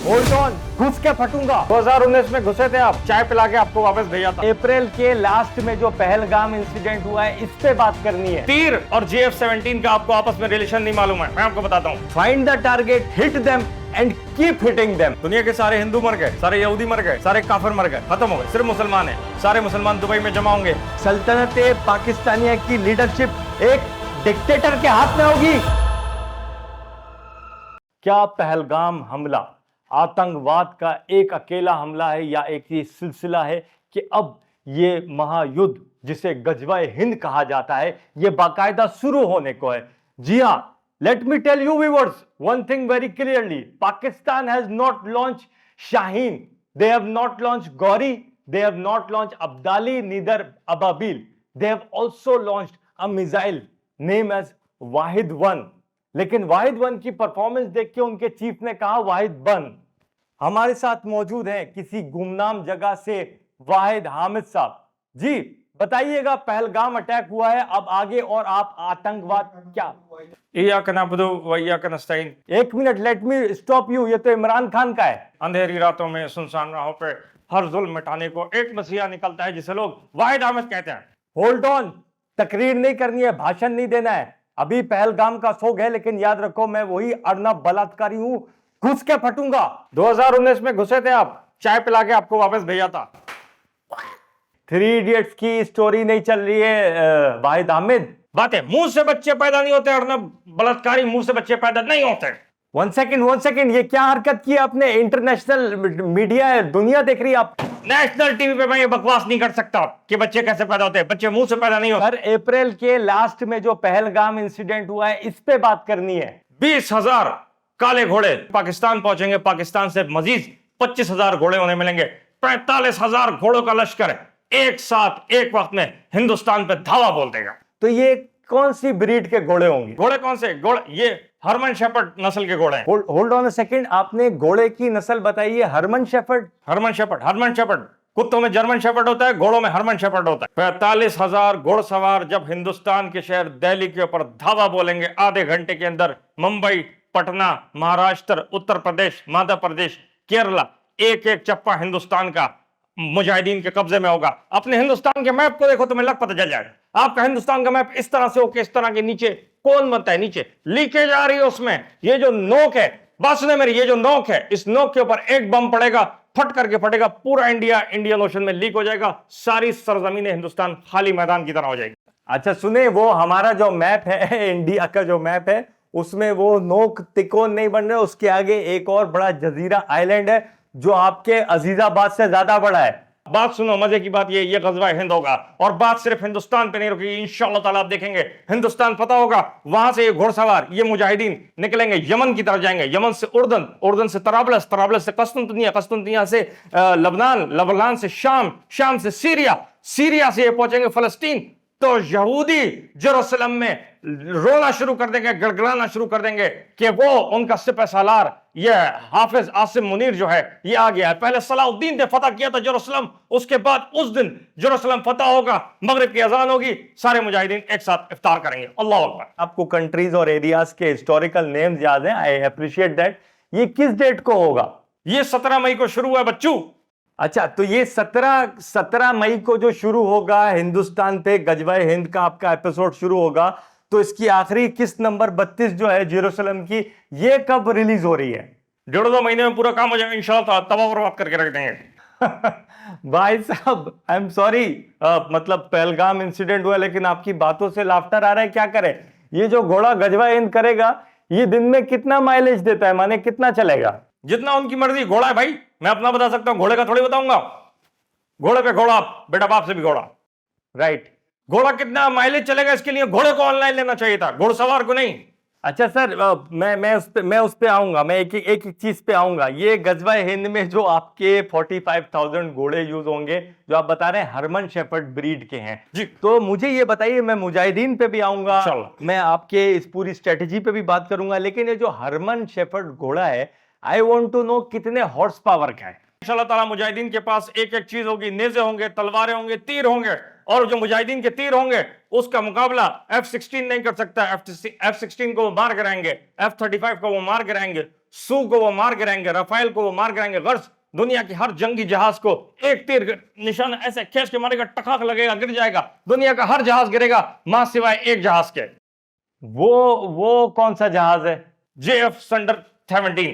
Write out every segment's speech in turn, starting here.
Hold on, घुस के फटूंगा। 2019 में घुसे थे आप, चाय पिला के आपको वापस भेजा था। अप्रैल के लास्ट में जो पहलगाम इंसिडेंट हुआ है, इस पे बात करनी है। तीर और GF-17 का आपको आपस में रिलेशन नहीं मालूम है, मैं आपको बताता हूँ। Find the target, hit them and keep hitting them. दुनिया के सारे हिंदू मर गए, सारे यहूदी मर गए, सारे काफिर मर गए, खत्म हो गए, सिर्फ मुसलमान है। सारे मुसलमान दुबई में जमा होंगे। सल्तनत पाकिस्तानिया की लीडरशिप एक डिक्टेटर के हाथ में होगी। क्या पहलगाम हमला आतंकवाद का एक अकेला हमला है या एक ही सिलसिला है कि अब ये महायुद्ध जिसे गजवाए हिंद कहा जाता है, ये बाकायदा शुरू होने को है? जी हां, let me tell you viewers one thing very clearly. Pakistan has not launch Shaheen, they have not launched Gauri, they have not launched Abdali, neither Ababil. They have also launched a missile named as Wahid 1. लेकिन वाहिद 1 की performance देख के उनके chief ने कहा वाहिद 1। हमारे साथ मौजूद हैं किसी गुमनाम जगह से वाहिद हामिद साहब। जी बताइएगा, पहलगाम अटैक हुआ है, अब आगे और आप आतंकवाद क्या? इय्याक नअबुदु व इय्याक नस्तईन। एक minute, let me stop you. ये तो इमरान खान का है। अंधेरी रातों में सुनसान राहों पे हर जुल्म मिटाने को एक मसीहा निकलता है जिसे लोग वाहिद अहमद कहते हैं। होल्ड ऑन, तकरीर नहीं करनी है, भाषण नहीं देना है। अभी पहलगाम का शोक है, लेकिन याद रखो मैं वही अर्नब बलात्कारी हूं, घुस के फटूंगा। 2019 में घुसे थे आप, चाय पिला के आपको वापस भेजा था। 3 इडियट्स की स्टोरी नहीं चल रही है वाहिद हामिद। बात है, मुंह से बच्चे पैदा नहीं होते अर्नब बलात्कारी, मुंह से बच्चे पैदा नहीं होते। वन सेकेंड, ये क्या हरकत की आपने? इंटरनेशनल मीडिया है, दुनिया देख रही है। आप नेशनल टीवी पे मैं ये बकवास नहीं कर सकता कि बच्चे कैसे पैदा होते हैं। बच्चे मुंह से पैदा नहीं होते। सर, अप्रैल के लास्ट में जो पहलगाम इंसिडेंट हुआ है, इस पे बात करनी है। 20,000 काले घोड़े पाकिस्तान पहुंचेंगे, पाकिस्तान से मजीद 25,000 घोड़े उन्हें मिलेंगे। 45,000 घोड़ों का लश्कर एक साथ एक वक्त में हिंदुस्तान पे धावा बोल देगा। तो ये कौन सी ब्रीड के घोड़े होंगे? घोड़े कौन से घोड़े? ये हरमन शेफर्ड नस्ल के घोड़े हैं। होल्ड ऑन अ सेकंड, आपने घोड़े की नस्ल बताई है हरमन शेफर्ड। हरमन शेफर्ड। कुत्तों में जर्मन शेफर्ड होता है, घोड़ों में हरमन शेफर्ड होता है। 45,000 घोड़सवार जब हिंदुस्तान के शहर दिल्ली के ऊपर धावा बोलेंगे, आधे घंटे के अंदर मुंबई, पटना, महाराष्ट्र, उत्तर प्रदेश, मध्य प्रदेश, केरला, एक एक चप्पा हिंदुस्तान का मुजाहिदीन के कब्जे में होगा। अपने हिंदुस्तान के मैप को देखो, तुम्हें लग पता चल जाएगा। आपका हिंदुस्तान का मैप इस तरह से होके इस तरह के नीचे कौन बनता है? नीचे लीकेज आ रही है, उसमें ये जो नोक है, बात सुने मेरी, ये जो नोक है, इस नोक के ऊपर एक बम पड़ेगा, फट करके फटेगा, पूरा इंडिया इंडियन ओशन में लीक हो जाएगा, सारी सरजमीन हिंदुस्तान खाली मैदान की तरह हो जाएगी। अच्छा सुने, वो हमारा जो मैप है, इंडिया का जो मैप है, उसमें वो नोक तिकोन नहीं बन रहे, उसके आगे एक और बड़ा जजीरा आइलैंड है जो आपके अजीजाबाद से ज्यादा बड़ा है। बात सुनो, मजे की बात ये गज़वा हिंद होगा, और बात सिर्फ हिंदुस्तान पे नहीं रुकेगी। इंशाअल्लाह ताला आप देखेंगे हिंदुस्तान फतह होगा, वहां से ये घोड़सवार, ये मुजाहिदीन निकलेंगे, यमन की तरफ जाएंगे, यमन से उर्दन, उर्दन से तराबलस, तराबलस से कस्तुनतनिया, कस्तुनतनिया से लबनान, लबनान से शाम, शाम से सीरिया, सीरिया से ये पहुंचेंगे फलस्तीन। तो यहूदी जेरूसलम में रोना शुरू कर देंगे, गड़गड़ाना शुरू कर देंगे कि वो उनका सिपह सालार ये हाफिज आसिम मुनीर जो है ये आ गया है। पहले सलाउद्दीन ने फतह किया था जेरूसलम, उसके बाद उस दिन जेरूसलम फतह होगा, मगरिब की अजान होगी, सारे मुजाहिदीन एक साथ इफ्तार करेंगे। अल्लाह अकबर। आपको कंट्रीज और एरियाज के हिस्टोरिकल नेम्स याद हैं, आई अप्रिशिएट दैट। ये किस डेट को होगा? ये 17 मई को शुरू हुआ बच्चू। अच्छा, तो ये 17 मई को जो शुरू होगा, हिंदुस्तान पे गजवाए हिंद का आपका एपिसोड शुरू होगा, तो इसकी आखिरी किस्त नंबर 32 जो है जेरूसलम की, ये कब रिलीज हो रही है? 1.5-2 महीने में पूरा काम हो जाएगा इंशाल्लाह, तबाह बर्बाद करके रख देंगे। भाई साहब आई एम सॉरी, मतलब पहलगाम इंसिडेंट हुआ, लेकिन आपकी बातों से लाफ्टर आ रहा है, क्या करें? ये जो घोड़ा गजवाए हिंद करेगा, ये दिन में कितना माइलेज देता है, माने कितना चलेगा? जितना उनकी मर्जी। घोड़ा है भाई, मैं अपना बता सकता हूं, घोड़े का थोड़ी बताऊंगा। घोड़े पे घोड़ा, बेटा बाप से भी घोड़ा। राइट। घोड़ा कितना माइलेज चलेगा, इसके लिए घोड़े को ऑनलाइन लेना चाहिए था, घोड़सवार को नहीं। अच्छा सर, मैं उस पे आऊंगा, मैं एक चीज पे आऊंगा। ये गजवाए हिंद में जो आपके 45,000 घोड़े यूज होंगे, जो आप बता रहे हैं हरमन शेफर्ड ब्रीड के हैं जी, तो मुझे ये बताइए, मैं मुजाहिदीन पे भी आऊंगा, मैं आपके इस पूरी स्ट्रेटेजी पे भी बात करूंगा, लेकिन ये जो हरमन शेफर्ड घोड़ा है, आई वॉन्ट टू नो कितने हॉर्स पावर का है। इंशाअल्लाह ताला मुजाहिदीन के पास एक एक चीज होगी, नेज़े होंगे, तलवारें होंगे, तीर होंगे, और जो मुजाहिदीन के तीर होंगे उसका मुकाबला F-16 नहीं कर सकता। F-16 को वो मार गिराएंगे, F-35 को वो मार गिराएंगे, सू को वो मार गिराएंगे, राफेल को वो मार गिराएंगे, गर्ज दुनिया की हर जंगी जहाज को एक तीर निशान ऐसे खींच के मारेगा, टकाक लगेगा, गिर जाएगा, दुनिया का हर जहाज गिरेगा मां सिवाय एक जहाज के। वो कौन सा जहाज है? JF thunder 17,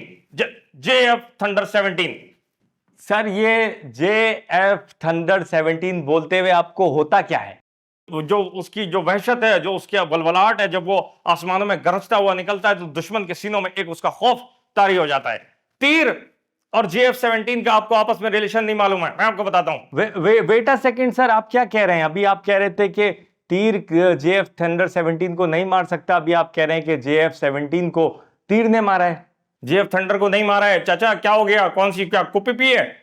JF thunder 17। Sir ये JF थंडर 17 बोलते हुए आपको होता क्या है? जो उसकी जो वहशत है, जो उसकी वलवलाहट है, जब वो आसमानों में गरजता हुआ निकलता है तो दुश्मन के सीनों में एक उसका खौफ तारी हो जाता है। तीर और JF-17 का आपको आपस में रिलेशन नहीं मालूम है, मैं आपको बताता हूं। वेट अ सेकंड सर, आप क्या कह रहे हैं? अभी आप कह रहे थे कि तीर JF थंडर 17 को नहीं मार सकता, अभी आप कह रहे हैं कि JF-17 को तीर ने मारा है। JF थंडर को नहीं मारा है चाचा, क्या हो गया? कौन सी क्या कुप्पी पी है?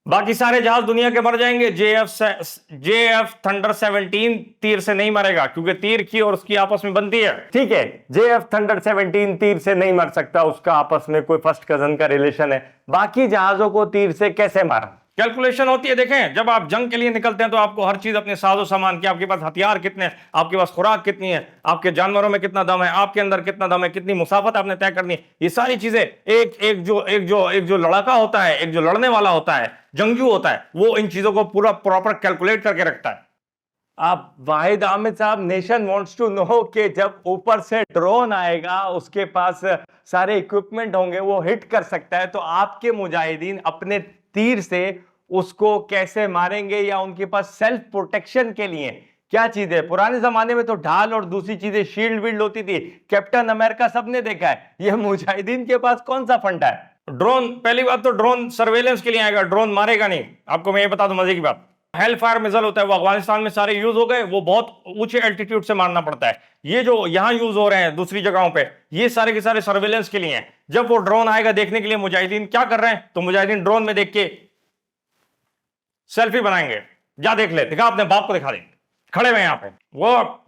बाकी सारे जहाज दुनिया के मर जाएंगे, JF थंडर 17 तीर से नहीं मरेगा, क्योंकि तीर की और उसकी आपस में बनती है। ठीक है, JF थंडर 17 तीर से नहीं मर सकता, उसका आपस में कोई फर्स्ट कजन का रिलेशन है। बाकी जहाजों को तीर से कैसे मारा? कैलकुलेशन होती है। देखें, जब आप जंग के लिए निकलते हैं तो आपको हर चीज अपने साजो सामान की, आपके पास हथियार कितने हैं, आपके पास खुराक कितनी है, आपके जानवरों में कितना दम है, आपके अंदर कितना दम है, कितनी मुसाफत आपने तय करनी है, ये सारी चीजें एक जो लड़का होता है, एक जो लड़ने वाला होता है, जंगजू होता है, वो इन चीजों को पूरा प्रॉपर कैलकुलेट करके रखता है। आप वाहिद Amid sahab, nation wants to know कि जब ऊपर से ड्रोन आएगा, उसके पास सारे इक्विपमेंट होंगे, वो हिट कर सकता है, तो आपके मुजाहिदीन अपने तीर से उसको कैसे मारेंगे, या उनके पास सेल्फ प्रोटेक्शन के लिए क्या चीज है? पुराने जमाने में तो ढाल और दूसरी चीजें शील्ड वील्ड होती थी, कैप्टन अमेरिका सबने देखा है, ये मुजाहिदीन के पास कौन सा फंडा है? ड्रोन, पहली बात तो ड्रोन सर्वेलेंस के लिए आएगा, ड्रोन मारेगा नहीं। आपको मैं ये बता दूं मजे की बात, हेल फायर मिसाइल होता है, वो अफगानिस्तान में सारे यूज हो गए, वो बहुत ऊंचे एल्टीट्यूड से मारना पड़ता है। ये जो यहां यूज हो रहे हैं दूसरी जगहों पे, ये सारे के सारे सर्वेलेंस के लिए हैं। जब वो ड्रोन आएगा देखने के लिए, मुजाहिदीन क्या कर रहे हैं, तो मुजाहिदीन ड्रोन में देख के सेल्फी बनाएंगे। जा देख ले, दिखा अपने बाप को, दिखा दे, खड़े हुए यहां पे।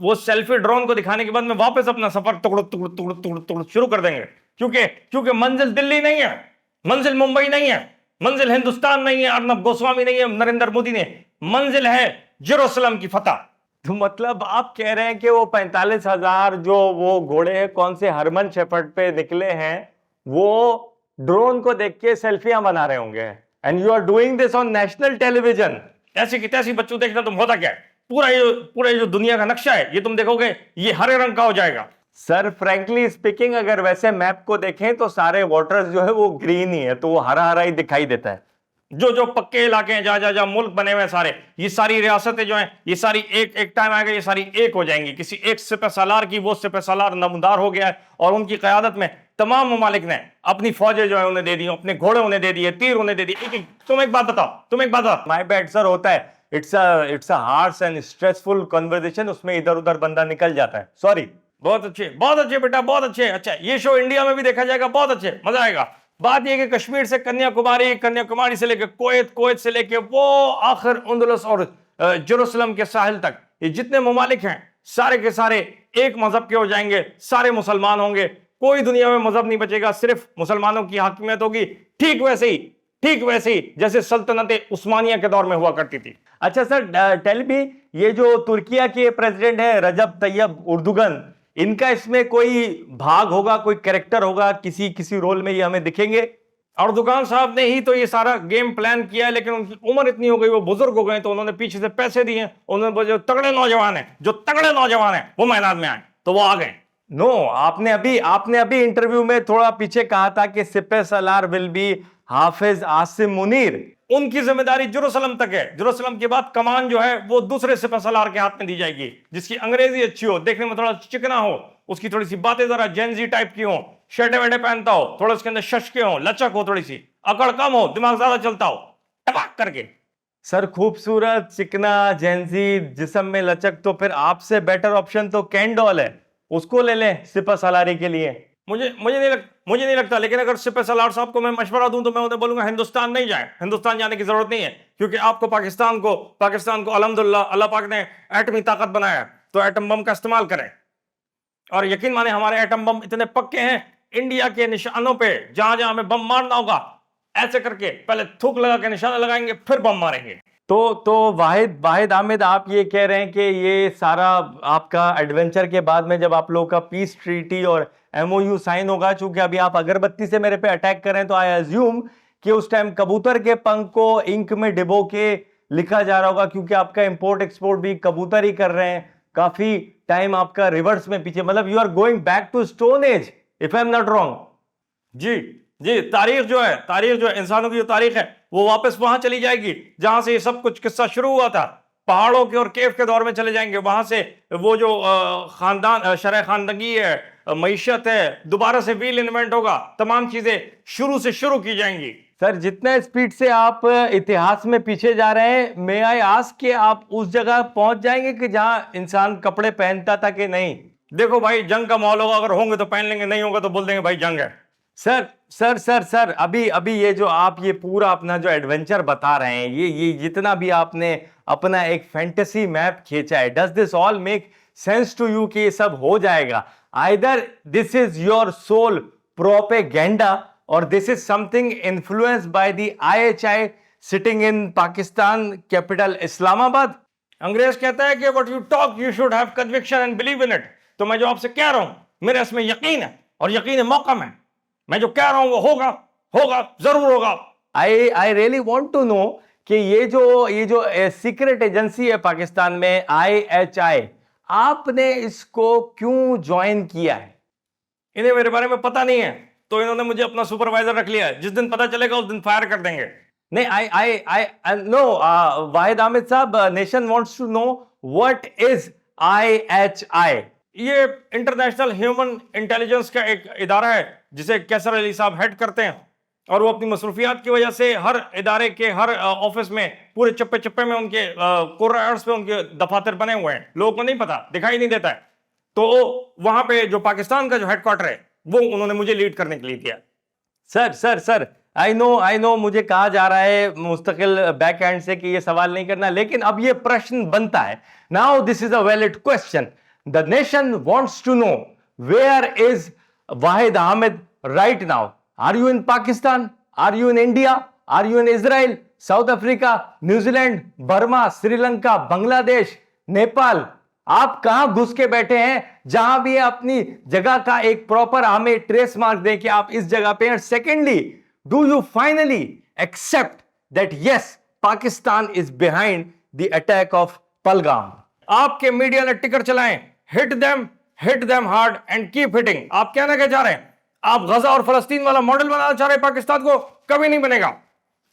वो सेल्फी ड्रोन को दिखाने के बाद में वापस अपना सफर टुकड़ शुरू कर देंगे, क्योंकि मंजिल दिल्ली नहीं है, मंजिल मुंबई नहीं है, मंजिल हिंदुस्तान नहीं है, अर्नब गोस्वामी नहीं है, नरेंद्र मोदी ने, मंजिल है जेरूसलम की फतह। तो मतलब आप कह रहे हैं कि वो 45,000 जो वो घोड़े हैं, कौन से हरमन शेफर्ड पे निकले हैं, वो ड्रोन को देख के सेल्फियां बना रहे होंगे, and you are doing this on national television. ऐसी की तैसी बच्चों देखना, तुम होता क्या है, पूरा ये जो दुनिया का नक्शा है, ये तुम देखोगे ये हरे रंग का हो जाएगा। सर फ्रैंकली स्पीकिंग, अगर वैसे मैप को देखें तो सारे वाटर्स जो है वो ग्रीन ही है, तो वो हरा हरा ही दिखाई देता है। जो पक्के इलाके हैं, जहां मुल्क बने हुए हैं सारे, ये सारी रियासतें जो हैं, ये सारी एक टाइम आएगा, ये सारी एक हो जाएंगी। किसी एक सिपह सालार की, वो सिपह सालार नमदार हो गया है, और उनकी क़यादत में तमाम ममालिक ने अपनी फौजें जो है उन्हें दे दी, अपने घोड़े उन्हें दे दिए, तीर उन्हें दे दिए। तुम एक बात बताओ। माय बैड सर, होता है, it's a harsh and stressful conversation, उसमें इधर उधर बंदा निकल जाता है, सॉरी। बहुत अच्छे बेटा, बहुत अच्छे। अच्छा, ये शो इंडिया में भी देखा जाएगा, बहुत अच्छे, मजा आएगा। बात यह कि कश्मीर से कन्याकुमारी से लेकर कुवैत से लेकर वो आखिर अंदलस और जेरूसलम के साहिल तक, ये जितने ममालिक हैं सारे के सारे एक मजहब के हो जाएंगे, सारे मुसलमान होंगे, कोई दुनिया में मजहब नहीं बचेगा, सिर्फ मुसलमानों की हाकिमियत होगी। ठीक वैसे ही जैसे सल्तनत उस्मानिया के दौर में हुआ करती थी। अच्छा सर, टेल मी, ये जो तुर्किया के प्रेसिडेंट है रजब तैयब उर्दुगन, इनका इसमें कोई भाग होगा, कोई कैरेक्टर होगा, किसी रोल में ये हमें दिखेंगे? अर्दोगान साहब ने ही तो ये सारा गेम प्लान किया है, लेकिन उनकी उम्र इतनी हो गई, वो बुजुर्ग हो गए, तो उन्होंने पीछे से पैसे दिए, उन्होंने जो तगड़े नौजवान हैं वो मैदान में आए, तो वो आ गए। नो, आपने अभी इंटरव्यू में थोड़ा पीछे कहा था कि सिपह सलार विल बी हाफिज आसिम मुनीर, उनकी जिम्मेदारी जेरूसलम तक है। जेरूसलम के बाद कमान जो है वो दूसरे सिपह सलार के हाथ में दी जाएगी, जिसकी अंग्रेजी अच्छी हो, देखने में थोड़ा चिकना हो, उसकी थोड़ी सी बातें जरा जेंजी टाइप की हो, शर्टे वेटे पहनता हो, थोड़ा उसके अंदर शशके हो, लचक हो, थोड़ी सी अकड़ कम हो, दिमाग ज्यादा चलता हो, टपाक करके। सर खूबसूरत, चिकना, जेंजी, जिस्म में लचक, तो फिर आपसे बेटर ऑप्शन तो कैन डॉल है, उसको ले लें सिपह सलारी के लिए। मुझे नहीं लगता, लेकिन अगर सिपह सलार साहब को मैं मशवरा दूं तो मैं उन्हें बोलूंगा हिंदुस्तान नहीं जाए, हिंदुस्तान जाने की जरूरत नहीं है, क्योंकि आपको पाकिस्तान को अल्हम्दुलिल्लाह अल्लाह पाक ने एटमी ताकत बनाया, तो एटम बम का इस्तेमाल करें। और यकीन माने हमारे एटम बम इतने पक्के हैं, इंडिया के निशानों पे जहां हमें बम मारना होगा, ऐसे करके पहले थूक लगा के निशाना लगाएंगे, फिर बम मारेंगे। तो वाहिद वाहिद आमिद, आप ये कह रहे हैं कि ये सारा आपका एडवेंचर के बाद में जब आप लोगों का पीस ट्रीटी और एमओयू साइन होगा, चूंकि अभी आप अगरबत्ती से मेरे पे अटैक कर रहे हैं, तो आई अज्यूम कि उस टाइम कबूतर के पंख को इंक में डिबो के लिखा जा रहा होगा, क्योंकि आपका इंपोर्ट एक्सपोर्ट भी कबूतर ही कर रहे हैं। काफी टाइम आपका रिवर्स में पीछे, मतलब you are going back to stone age, if I am not wrong. जी जी, तारीख जो है इंसानों की जो तारीख है वो वापस वहां चली जाएगी जहां से ये सब कुछ किस्सा शुरू हुआ था। पहाड़ों के और केव के दौर में चले जाएंगे, वहां से वो जो खानदान शरह खानदगी है, मईशत है, दोबारा से व्हील इन्वेंट होगा, तमाम चीजें शुरू से शुरू की जाएंगी। सर, जितना स्पीड से आप इतिहास में पीछे जा रहे हैं, मे आई आस्क कि आप उस जगह पहुंच जाएंगे कि जहां इंसान कपड़े पहनता था कि नहीं? देखो भाई, जंग का माहौल होगा, अगर होंगे तो पहन लेंगे, नहीं होगा तो बोल देंगे भाई जंग है। सर सर सर सर अभी अभी ये जो आप ये पूरा अपना जो एडवेंचर बता रहे हैं, ये जितना भी आपने अपना एक फैंटेसी मैप खींचा है, does this all make sense to you कि ये सब हो जाएगा? Either this is your sole propaganda और this is something influenced by the IHI sitting in Pakistan capital Islamabad. अंग्रेज कहता है कि what you talk you should have conviction and believe in it. तो मैं जो आपसे कह रहा हूं, मेरे इसमें यकीन है और यकीन मौका में, मैं जो कह रहा हूं वो होगा, होगा, जरूर होगा। I really want to know कि ये जो सीक्रेट एजेंसी है पाकिस्तान में, IHI, आपने इसको क्यों ज्वाइन किया है? इन्हें मेरे बारे में पता नहीं है, तो इन्होंने मुझे अपना सुपरवाइजर रख लिया है। जिस दिन पता चलेगा उस दिन फायर कर देंगे। नहीं, I know Wahid Amid sahab, nation wants to know what is IHI। ये इंटरनेशनल ह्यूमन इंटेलिजेंस का एक इदारा है जिसे कैसर अली साहब हेड करते हैं, और वो अपनी मसरूफियात की वजह से हर इदारे के हर ऑफिस में पूरे चप्पे चप्पे में उनके कोर्नर्स पे उनके दफातर बने हुए हैं। लोगों को नहीं पता, दिखाई नहीं देता है। तो वहां पे जो पाकिस्तान का जो हेडक्वार्टर है वो उन्होंने मुझे लीड करने के लिए दिया। सर आई नो मुझे कहा जा रहा है मुस्तकिल बैक एंड से कि ये सवाल नहीं करना, लेकिन अब ये प्रश्न बनता है। Now this is a valid question. The nation wants to know where is Wahid Ahmed right now? Are you in Pakistan? Are you in India? Are you in Israel? South Africa? New Zealand? Burma? Sri-Lanka? Bangladesh? Nepal? आप कहां घुस के बैठे हैं? जहां भी अपनी जगह का एक प्रॉपर हमें ट्रेस मार्क दें कि आप इस जगह पे हैं। Secondly, do you finally accept that yes, Pakistan is behind the attack of Pahalgam? आपके मीडिया ने टिकर चलाएं, hit them hard and keep hitting. आप क्या ना क्या चाह रहे हैं? आप गजा और फलस्तीन वाला मॉडल बनाना चाह रहे हैं पाकिस्तान को? कभी नहीं बनेगा,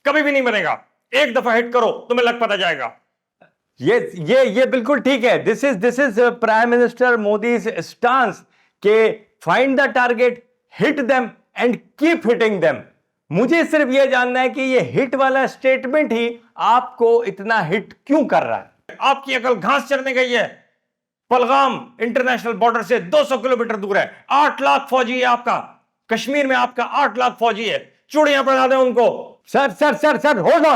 कभी भी नहीं बनेगा। एक दफा हिट करो, तुम्हें लग पता जाएगा। ये बिल्कुल ठीक है। This is prime minister Modi stance के find the target, hit them and keep hitting them. मुझे सिर्फ यह जानना है कि ये हिट वाला स्टेटमेंट ही आपको इतना हिट क्यों कर रहा है? आपकी अकल घास चरने गई है। पहलगाम इंटरनेशनल बॉर्डर से 200 किलोमीटर दूर है। 8 लाख फौजी है आपका कश्मीर में, आपका 8 लाख फौजी है। चूड़ियां पहना दें उनको। Sir hold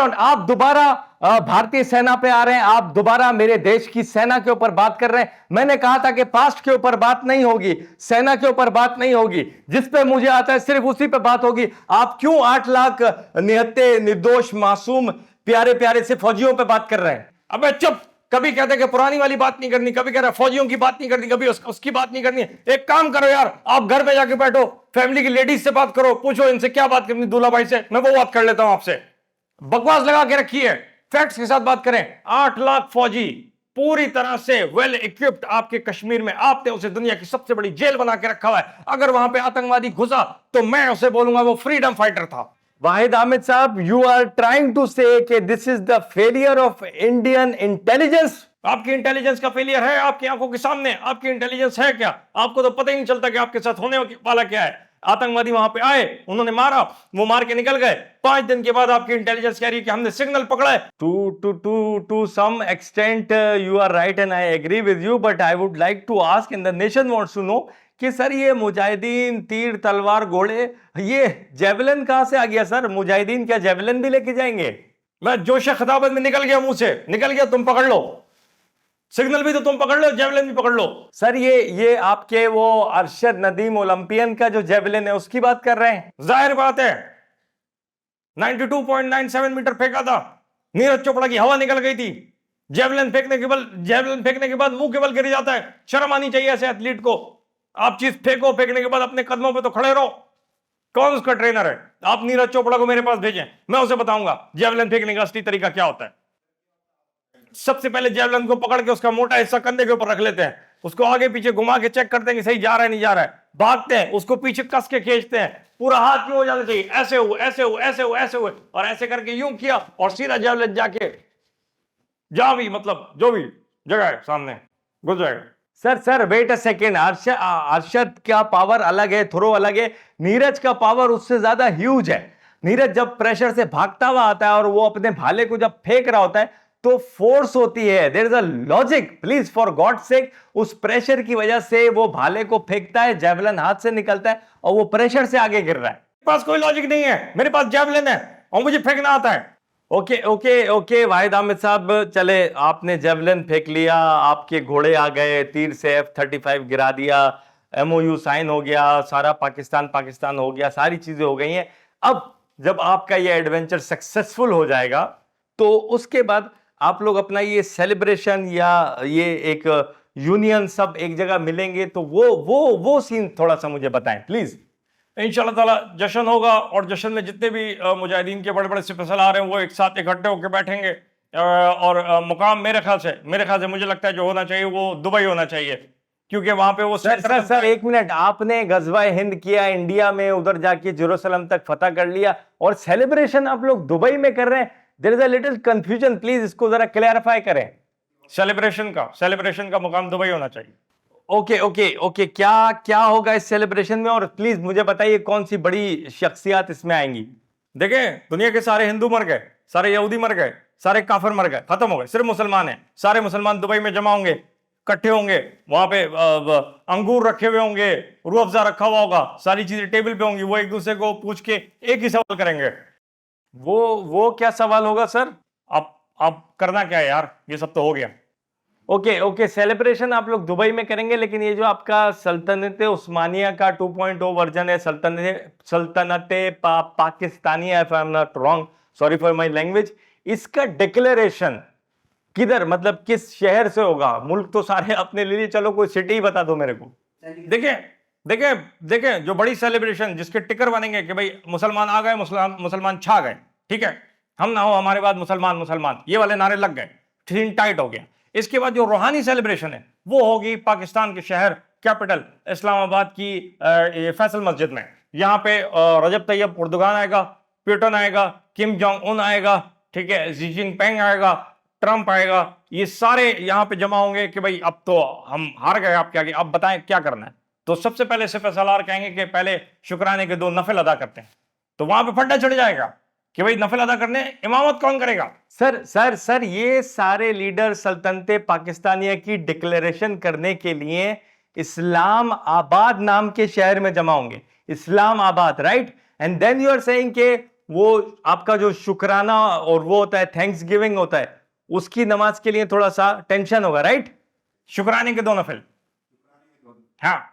on. आप दोबारा भारतीय सेना पे आ रहे हैं, आप दोबारा मेरे देश की सेना के ऊपर बात कर रहे हैं। मैंने कहा था कि पास्ट के ऊपर बात नहीं होगी, सेना के ऊपर बात नहीं होगी, जिस पे मुझे आता है सिर्फ उसी पे बात होगी। आप क्यों 8 लाख निहत्ते निर्दोष मासूम प्यारे प्यारे से फौजियों पे बात कर रहे हैं? अबे चुप। कभी कहते कि पुरानी वाली बात नहीं करनी, कभी कह रहा फौजियों की बात नहीं करनी, कभी उसकी बात नहीं करनी। एक काम करो यार, आप घर पे जाके बैठो, फैमिली की लेडीज से बात करो, पूछो इनसे क्या बात करनी, दूल्हा भाई से, मैं वो बात कर लेता हूं आपसे। बकवास लगा के रखी है, फैक्ट्स के साथ बात करें। 8 लाख फौजी पूरी तरह से वेल इक्विप्ड आपके कश्मीर में। आपने उसे दुनिया की सबसे बड़ी जेल बना के रखा हुआ है। अगर वहां पे आतंकवादी घुसा तो मैं उसे बोलूंगा वो फ्रीडम फाइटर था। वाहिद आमिद साहब, यू आर ट्राइंग टू से कि this is the failure of Indian intelligence. आपकी इंटेलिजेंस का फेलियर है आपकी आंखों के सामने। आपकी इंटेलिजेंस है क्या? आपको तो पता ही नहीं चलता कि आपके साथ होने वाला क्या है। आतंकवादी वहां पे आए, उन्होंने मारा, वो मार के निकल गए। 5 दिन के बाद आपकी इंटेलिजेंस कह रही है कि हमने सिग्नल पकड़ा है। To some extent you are right and I agree with you, but I would like to ask in the nation wants to know कि सर ये मुजाहिदीन, तीर तलवार घोड़े, ये जेवलिन कहां से आ गया? सर मुजाहिदीन क्या जेवलिन भी लेके जाएंगे? मैं जोश खिताबत में निकल गया, मुंह से निकल गया। तुम पकड़ लो, सिग्नल भी तो तुम पकड़ लो, जेवलिन भी पकड़ लो। सर ये आपके वो अरशद नदीम ओलंपियन का जो जेवलिन है उसकी बात कर रहे हैं? जाहिर बात है, 92.97 मीटर फेंका था। नीरज चोपड़ा की हवा निकल गई थी, जेवलिन फेंकने के बाद मुंह के बल गिर जाता है। शर्म आनी चाहिए ऐसे एथलीट को। आप चीज फेंकने के बाद अपने कदमों पे तो खड़े रहो। कौन उसका ट्रेनर है? आप नीरज चोपड़ा को मेरे पास भेजें, मैं उसे बताऊंगा जेवलिन फेंकने का असली तरीका क्या होता है। सबसे पहले जेवलिन को पकड़ के उसका मोटा हिस्सा कंधे के ऊपर रख लेते हैं, उसको आगे पीछे घुमा के चेक करते हैं कि सही जा रहा है नहीं जा रहा है, भागते हैं, उसको पीछे कस के खींचते हैं, पूरा हाथ क्यों हो जाना चाहिए, ऐसे हुए ऐसे हुए ऐसे हुए ऐसे हुए, और ऐसे करके यूं किया और सीधा जेवलिन जाके जहां भी मतलब जो भी जगह है सामने घुस जाएगा। Sir wait a second, Arshad का पावर अलग है, थ्रो अलग है, नीरज का पावर उससे ज्यादा ह्यूज है। नीरज जब प्रेशर से भागता हुआ आता है और वो अपने भाले को जब फेंक रहा होता है तो फोर्स होती है, there is a logic, please for god sake. उस प्रेशर की वजह से वो भाले को फेंकता है, जेवलिन हाथ से निकलता है और वो प्रेशर से आगे गिर रहा है। मेरे पास कोई लॉजिक नहीं है, मेरे पास जेवलिन है और मुझे फेंकना आता है। ओके वाहिद अहमद साहब, चले आपने जेवलिन फेंक लिया, आपके घोड़े आ गए, तीर से F-35 गिरा दिया, MOU साइन हो गया, सारा पाकिस्तान हो गया, सारी चीजें हो गई हैं। अब जब आपका ये एडवेंचर सक्सेसफुल हो जाएगा तो उसके बाद आप लोग अपना ये सेलिब्रेशन या ये एक यूनियन सब एक जगह मिलेंगे, तो वो सीन थोड़ा सा मुझे बताएं प्लीज। इंशाल्लाह ताला जश्न होगा और जश्न में जितने भी मुजाहिदीन के बड़े बड़े सिपहसालार हैं वो एक साथ इकट्ठे होकर बैठेंगे और मुकाम मेरे ख्याल से मुझे लगता है जो होना चाहिए वो दुबई होना चाहिए, क्योंकि वहां पे वो सर एक मिनट, आपने गजवाए हिंद किया इंडिया में, उधर जाके जेरूसलम तक फतह कर लिया और सेलिब्रेशन आप लोग दुबई में कर रहे हैं। There is a little confusion, please इसको जरा क्लैरिफाई करें। सेलिब्रेशन का मुकाम दुबई होना चाहिए। ओके क्या होगा इस सेलिब्रेशन में, और प्लीज मुझे बताइए कौन सी बड़ी शख्सियत इसमें आएंगी। देखें, दुनिया के सारे हिंदू मर गए, सारे यहूदी मर गए, सारे काफिर मर गए, खत्म हो गए, सिर्फ मुसलमान हैं। सारे मुसलमान दुबई में जमा होंगे, इकट्ठे होंगे, वहां पे अंगूर रखे हुए होंगे, रूह अफ़ज़ा रखा हुआ होगा, सारी चीजें टेबल पे होंगी। वो एक दूसरे को पूछ के एक ही सवाल करेंगे। वो क्या सवाल होगा सर? आप करना क्या है यार, ये सब तो हो गया। ओके सेलिब्रेशन आप लोग दुबई में करेंगे, लेकिन ये जो आपका सल्तनत उस्मानिया का 2.0 वर्जन है, सल्तनत पाकिस्तानिया, if I am not wrong, sorry for my language, इसका डिक्लेरेशन किधर, मतलब किस शहर से होगा? मुल्क तो सारे अपने ले लिए, चलो कोई सिटी ही बता दो मेरे को। देखें जो बड़ी सेलिब्रेशन जिसके टिकर बनेंगे कि भाई मुसलमान आ गए, मुसलमान छा गए, ठीक है, हम ना हो हमारे बाद मुसलमान, ये वाले नारे लग गए, थीम टाइट हो गया। इसके बाद जो रूहानी सेलिब्रेशन है वो होगी पाकिस्तान के शहर कैपिटल इस्लामाबाद की फैसल मस्जिद में। यहाँ पे रजब तैयब उर्दुगान आएगा, प्यूटन आएगा, किम जोंग उन आएगा, ठीक है, शी जिनपिंग आएगा, ट्रंप आएगा, ये सारे यहाँ पे जमा होंगे कि भाई अब तो हम हार गए आपके आगे, अब बताएं क्या करना है। तो सबसे पहले सिपहसालार कहेंगे कि पहले शुक्राने के 2 नफल अदा करते हैं। तो वहां पे फंडा चढ़ जाएगा कि भाई नफल अदा करने इमामत कौन करेगा। सर ये सारे लीडर सल्तनत पाकिस्तानिया की डिक्लेरेशन करने के लिए इस्लाम आबाद नाम के शहर में जमा होंगे, Islamabad, right? And then you are saying कि वो आपका जो शुक्राना और वो होता है, थैंक्स गिविंग होता है, उसकी नमाज के लिए थोड़ा सा टेंशन होगा, राइट? शुक्राने के 2 नफल, हाँ,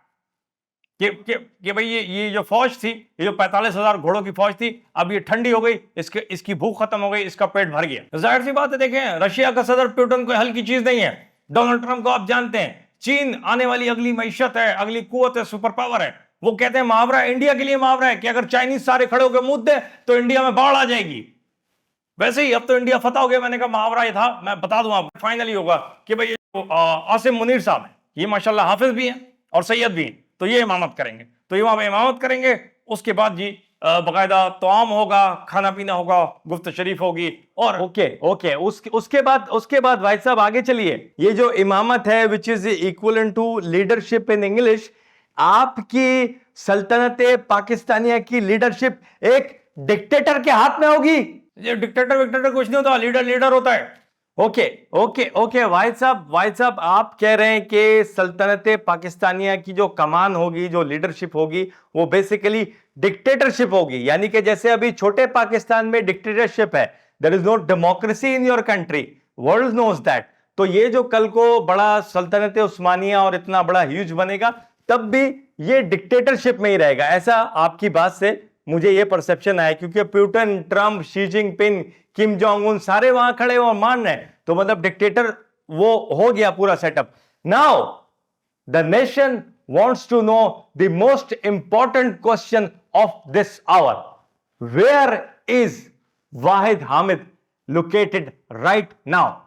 कि भाई ये जो फौज थी, ये जो 45,000 घोड़ों की फौज थी, अब ये ठंडी हो गई, इसकी भूख खत्म हो गई, इसका पेट भर गया। जाहिर सी बात है, देखें रशिया का सदर प्यूटन कोई हल्की चीज नहीं है। डोनाल्ड ट्रंप को आप जानते हैं, चीन आने वाली अगली मईशत है, अगली कुव्वत है, सुपर पावर है। वो कहते हैं मुहावरा इंडिया के लिए मुहावरा है कि अगर चाइनीज सारे खड़े होकर मुंह दे तो इंडिया में बाढ़ आ जाएगी। वैसे ही अब तो इंडिया फतह हो गया। मैंने कहा मुहावरा ये था, मैं बता दूं आपको, फाइनली होगा कि भाई आसिम मुनीर साहब है, ये माशाल्लाह हाफिज भी हैं और सैयद भी हैं, तो ये इमामत करेंगे। तो ये वहां पे इमामत करेंगे, उसके बाद जी बाकायदा तोआम होगा, खाना पीना होगा, गुफ्त शरीफ होगी। और ओके उसके बाद भाई साहब आगे चलिए। ये जो इमामत है which is equivalent to leadership in English, आपकी सल्तनत पाकिस्तानिया की लीडरशिप एक डिक्टेटर के हाथ में होगी। ये डिक्टेटर कुछ नहीं होता, लीडर होता है। ओके वाहिद साहब आप कह रहे हैं कि सल्तनत पाकिस्तानिया की जो कमान होगी, जो लीडरशिप होगी, वो बेसिकली डिक्टेटरशिप होगी। यानी कि जैसे अभी छोटे पाकिस्तान में डिक्टेटरशिप है, there is no democracy in your country, world knows that. तो ये जो कल को बड़ा सल्तनत उस्मानिया और इतना बड़ा ह्यूज बनेगा, तब भी ये डिक्टेटरशिप में ही रहेगा, ऐसा आपकी बात से मुझे ये परसेप्शन आया, क्योंकि Putin, Trump, Xi Jinping, Kim Jong Un सारे वहां खड़े और मान रहे हैं, तो मतलब डिक्टेटर वो हो गया पूरा setup. Now the nation wants to know the most important question of this hour. Where is Wahid Hamid located right now?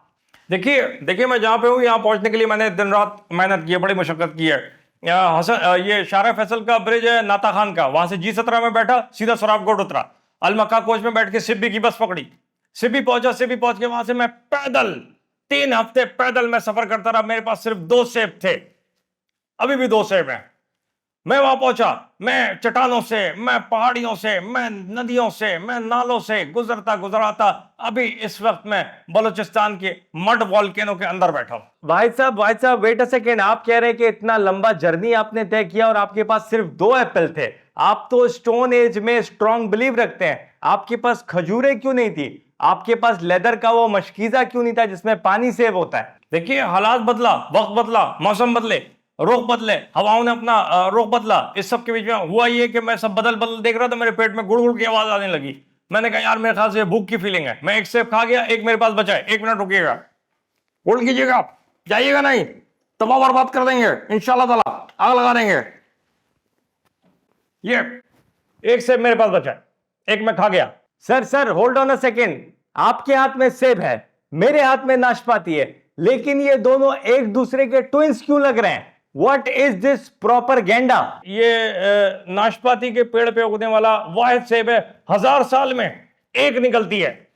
देखिए मैं जहां पे हूं यहां पहुंचने के लिए मैंने दिन रात मेहनत की है, बड़ी मशक्कत की है। ये शारा फैसल का ब्रिज है नाता खान का, वहां से G17 में बैठा, सीधा सराफकोट उतरा, अलमक्का कोच में बैठ के सिब्बी की बस पकड़ी, सिब्बी पहुंचा, सिब्बी पहुंच के वहां से मैं पैदल 3 हफ्ते पैदल मैं सफर करता रहा। मेरे पास सिर्फ 2 सेब थे, अभी भी 2 सेब हैं। मैं वहां पहुंचा, मैं चट्टानों से, मैं पहाड़ियों से, मैं नदियों से, मैं नालों से गुजरता गुजराता अभी इस वक्त मैं बलूचिस्तान के मड वॉल्केनो के अंदर बैठा हूं। भाई साहब वेट अ सेकेंड, आप कह रहे हैं कि इतना लंबा जर्नी आपने तय किया और आपके पास सिर्फ 2 एप्पल थे। आप तो स्टोन एज में स्ट्रॉन्ग बिलीव रखते हैं, आपके पास खजूरें क्यों नहीं थी? आपके पास लेदर का वो मशकीजा क्यों नहीं था जिसमें पानी सेव होता है? देखिए हालात बदला, वक्त बदला, मौसम बदले, रुख बदले, हवाओं ने अपना रुख बदला। इस सब के बीच में हुआ ये कि मैं सब बदल देख रहा था, मेरे पेट में गुड़ गुड़ की आवाज आने लगी। मैंने कहा यार मेरे ख्याल से भूख की फीलिंग है। मैं एक सेब खा गया, एक मेरे पास बचा है, 1 मिनट रुकिएगा, होल्ड कीजिएगा, जाइएगा नहीं, तबाह बर्बाद कर देंगे इंशाल्लाह ताला, आग लगा देंगे। ये एक सेब मेरे पास बचा है, एक मैं खा गया। Sir hold on a second, आपके हाथ में सेब है, मेरे हाथ में नाशपाती है, लेकिन ये दोनों एक दूसरे के ट्विंस क्यों लग रहे हैं? What is this propaganda? ये नाशपाती के पेड़ पे उगने वाला वाहिद सेब है, 1000 साल में एक निकलती है।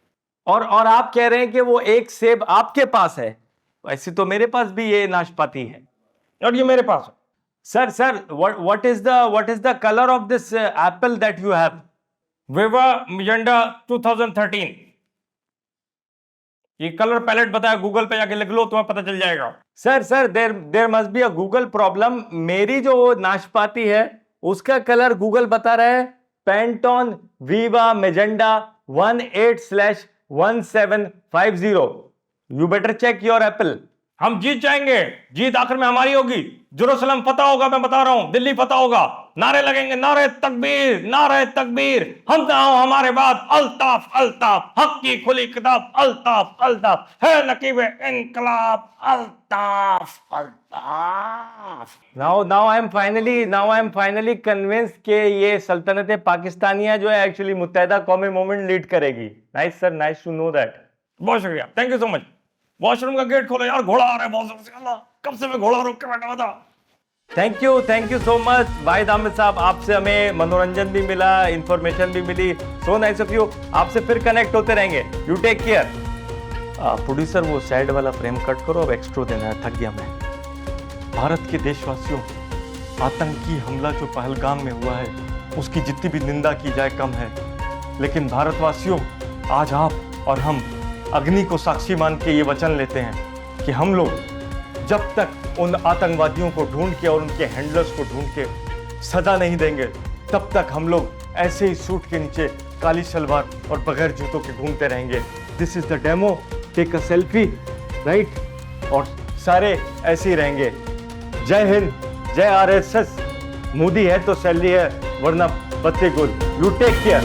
और आप कह रहे हैं कि वो एक सेब आपके पास है, वैसे तो मेरे पास भी ये नाशपाती है और ये मेरे पास है। Sir what is the color of this apple that you have? विवा मिजेंडा 2013। ये कलर पैलेट बताया, गूगल पे जाके लिख लो, तुम्हें पता चल जाएगा। Sir there must be a Google problem. मेरी जो नाशपाती है उसका कलर गूगल बता रहा है Pantone viva magenta 18/1750। You better check your Apple. हम जीत जाएंगे, जीत आखिर में हमारी होगी। जेरूसलम फतह होगा, मैं बता रहा हूं, दिल्ली फतह होगा, नारे लगेंगे, नारे तकबीर, नारे तकबीर, हम ना हो हमारे बाद, अल्ताफ अल्ताफ, हक की खुली किताब, अल्ताफ अल्ताफ, है नकीब इनकलाब, Altaf Altaf. Now I am finally convinced कि ये सल्तनत पाकिस्तानिया जो है actually Muttahida Qaumi movement lead करेगी। Nice sir, nice to know that. बहुत शुक्रिया, thank you so much. Washroom का गेट खोलो यार, घोड़ा आ रहा है बहुत जोर से। अल्लाह, कब से मैं घोड़ा रोक के बैठा हुआ था। Thank you so much Wahid Hamid साहब, आपसे हमें मनोरंजन भी मिला, इंफॉर्मेशन भी मिली। So nice of you. आपसे फिर कनेक्ट होते रहेंगे। You take care. प्रोड्यूसर वो साइड वाला फ्रेम कट करो, अब एक्स्ट्रो देना है, थक गया मैं। भारत के देशवासियों, आतंकी हमला जो पहलगाम में हुआ है उसकी जितनी भी निंदा की जाए कम है, लेकिन भारतवासियों आज आप और हम अग्नि को साक्षी मान के ये वचन लेते हैं कि हम लोग जब तक उन आतंकवादियों को ढूंढ के और उनके हैंडलर्स को ढूंढ के सजा नहीं देंगे, तब तक हम लोग ऐसे ही सूट के नीचे काली सलवार और बगैर जूतों के घूमते रहेंगे। This is the demo, take a selfie, right? और सारे ऐसे ही रहेंगे। जय हिंद, जय आरएसएस। मोदी है तो सैलरी है, वरना पत्ते गुल। You take care.